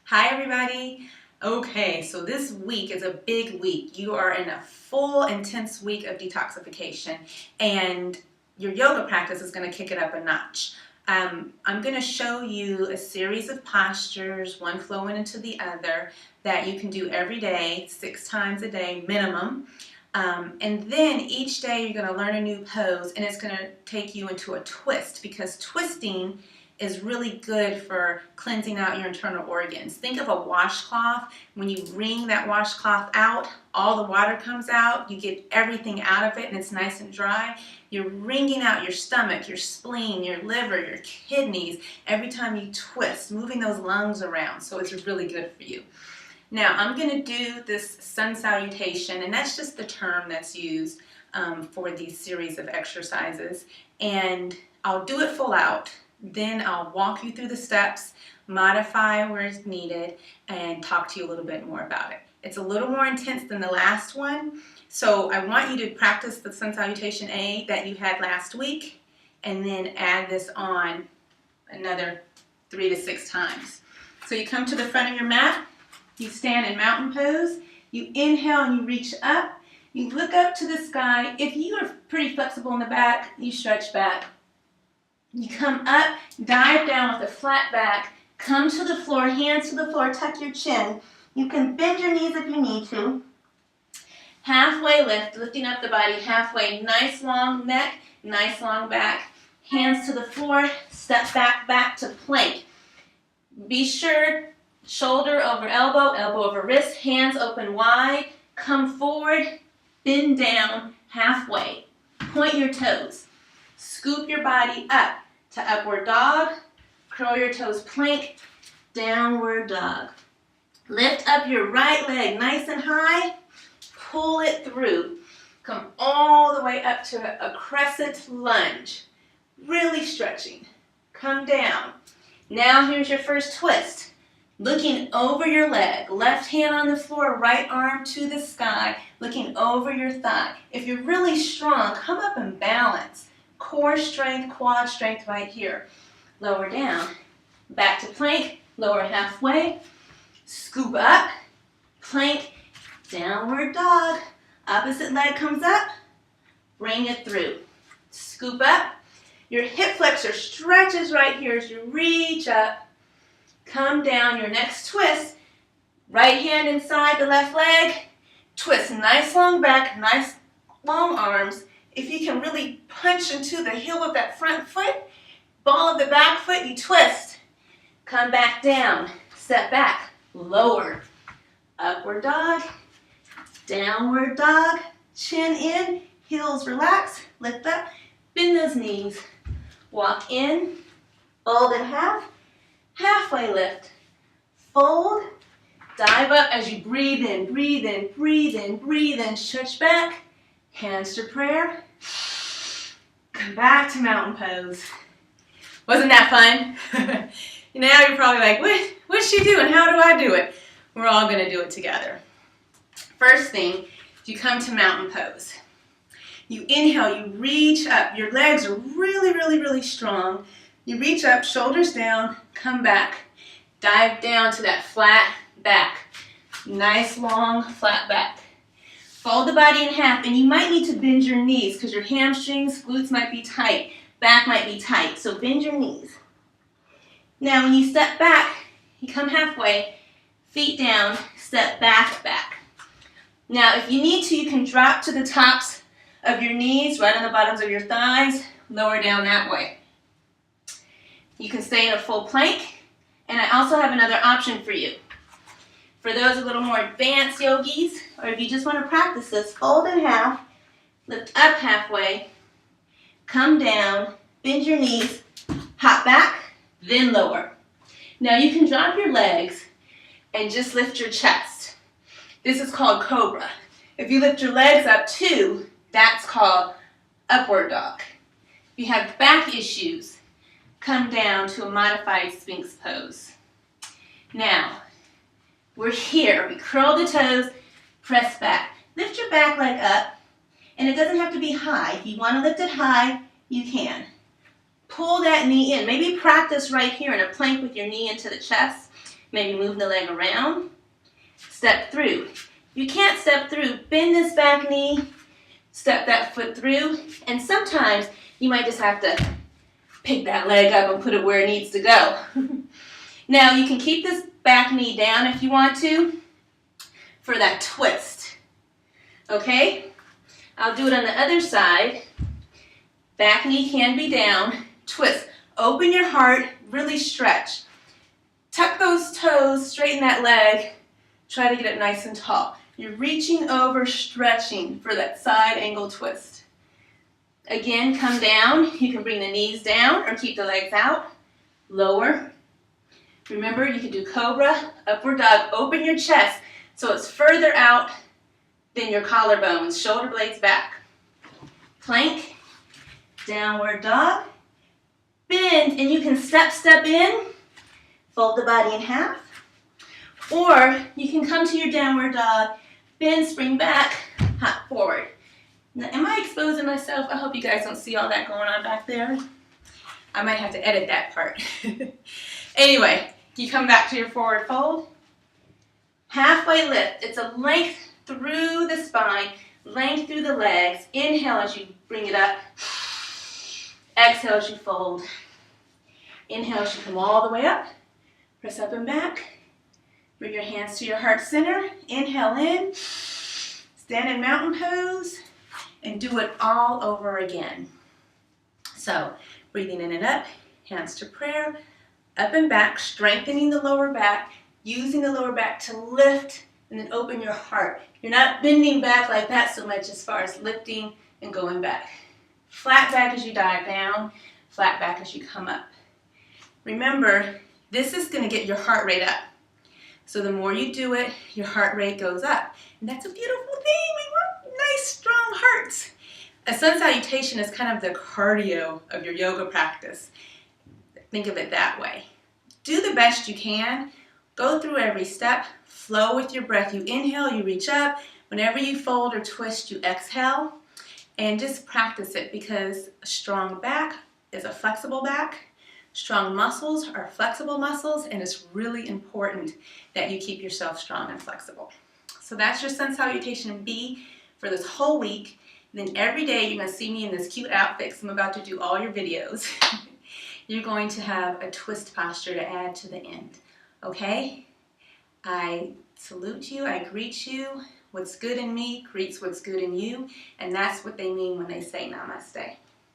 Hi everybody. Okay, so this week is a big week. You are in a full, intense week of detoxification, and your yoga practice is going to kick it up a notch. I'm going to show you a series of postures, one flowing into the other, that you can do every day, 6 times a day minimum. And then each day you're going to learn a new pose, and it's going to take you into a twist, because twisting is really good for cleansing out your internal organs. Think of a washcloth. When you wring that washcloth out, all the water comes out, you get everything out of it, and it's nice and dry. You're wringing out your stomach, your spleen, your liver, your kidneys every time you twist, moving those lungs around, so it's really good for you. Now, I'm going to do this sun salutation, and that's just the term that's used for these series of exercises, and I'll do it full out. Then I'll walk you through the steps, modify where it's needed, and talk to you a little bit more about it. It's a little more intense than the last one, so I want you to practice the sun salutation A that you had last week, and then add this on another 3 to 6 times. So you come to the front of your mat, you stand in mountain pose, you inhale and you reach up, you look up to the sky. If you are pretty flexible in the back, you stretch back. You come up, dive down with a flat back, come to the floor, hands to the floor, tuck your chin. You can bend your knees if you need to. Halfway lift, lifting up the body halfway. Nice long neck, nice long back. Hands to the floor, step back to plank. Be sure, shoulder over elbow, elbow over wrist, hands open wide. Come forward, bend down halfway. Point your toes. Scoop your body up to upward dog, curl your toes, plank, downward dog. Lift up your right leg nice and high, pull it through. Come all the way up to a crescent lunge, really stretching. Come down. Now here's your first twist. Looking over your leg, left hand on the floor, right arm to the sky, looking over your thigh. If you're really strong, come up and balance. Core strength, quad strength right here. Lower down, back to plank, lower halfway, scoop up, plank, downward dog. Opposite leg comes up, bring it through. Scoop up, your hip flexor stretches right here as you reach up, come down. Your next twist, right hand inside the left leg, twist, nice long back, nice long arms. If you can really punch into the heel of that front foot, ball of the back foot, you twist. Come back down, step back, lower, upward dog, downward dog, chin in, heels relax, lift up, bend those knees. Walk in, fold in half, halfway lift, fold, dive up as you breathe in, breathe in, breathe in, breathe in, stretch back, hands to prayer. Come back to mountain pose. Wasn't that fun? Now you're probably like, what's she doing? How do I do it? We're all going to do it together. First thing, you come to mountain pose. You inhale, you reach up. Your legs are really, really, really strong. You reach up, shoulders down, come back. Dive down to that flat back. Nice long flat back. Fold the body in half, and you might need to bend your knees because your hamstrings, glutes might be tight, back might be tight, so bend your knees. Now when you step back, you come halfway, feet down, step back. Now if you need to, you can drop to the tops of your knees, right on the bottoms of your thighs, lower down that way. You can stay in a full plank, and I also have another option for you. For those a little more advanced yogis, or if you just want to practice this, fold in half, lift up halfway, come down, bend your knees, hop back, then lower. Now you can drop your legs and just lift your chest. This is called cobra. If you lift your legs up too, that's called upward dog. If you have back issues, come down to a modified Sphinx pose. Now, we're here. We curl the toes, press back. Lift your back leg up, and it doesn't have to be high. If you want to lift it high, you can. Pull that knee in. Maybe practice right here in a plank with your knee into the chest. Maybe move the leg around. Step through. You can't step through. Bend this back knee. Step that foot through. And sometimes you might just have to pick that leg up and put it where it needs to go. Now you can keep this back knee down if you want to for that twist. Okay? I'll do it on the other side. Back knee can be down. Twist. Open your heart. Really stretch. Tuck those toes. Straighten that leg. Try to get it nice and tall. You're reaching over, stretching for that side angle twist. Again, come down. You can bring the knees down or keep the legs out. Lower. Remember, you can do cobra, upward dog. Open your chest so it's further out than your collarbones. Shoulder blades back. Plank. Downward dog. Bend, and you can step in. Fold the body in half. Or you can come to your downward dog, bend, spring back, hop forward. Now, am I exposing myself? I hope you guys don't see all that going on back there. I might have to edit that part. Anyway, you come back to your forward fold. Halfway lift. It's a length through the spine, length through the legs. Inhale as you bring it up. Exhale as you fold. Inhale as you come all the way up. Press up and back. Bring your hands to your heart center. Inhale in. Stand in mountain pose. And do it all over again. So, breathing in and up. Hands to prayer. Up and back. Strengthening the lower back. Using the lower back to lift. And then open your heart. You're not bending back like that so much as far as lifting and going back. Flat back as you dive down. Flat back as you come up. Remember, this is going to get your heart rate up. So the more you do it, your heart rate goes up. And that's a beautiful thing. We want nice, strong hearts. A sun salutation is kind of the cardio of your yoga practice. Think of it that way. Do the best you can. Go through every step. Flow with your breath. You inhale, you reach up. Whenever you fold or twist, you exhale. And just practice it because a strong back is a flexible back. Strong muscles are flexible muscles, and it's really important that you keep yourself strong and flexible. So that's your sun salutation B for this whole week. And then every day you're going to see me in this cute outfit because I'm about to do all your videos. You're going to have a twist posture to add to the end. Okay? I salute you. I greet you. What's good in me greets what's good in you. And that's what they mean when they say namaste.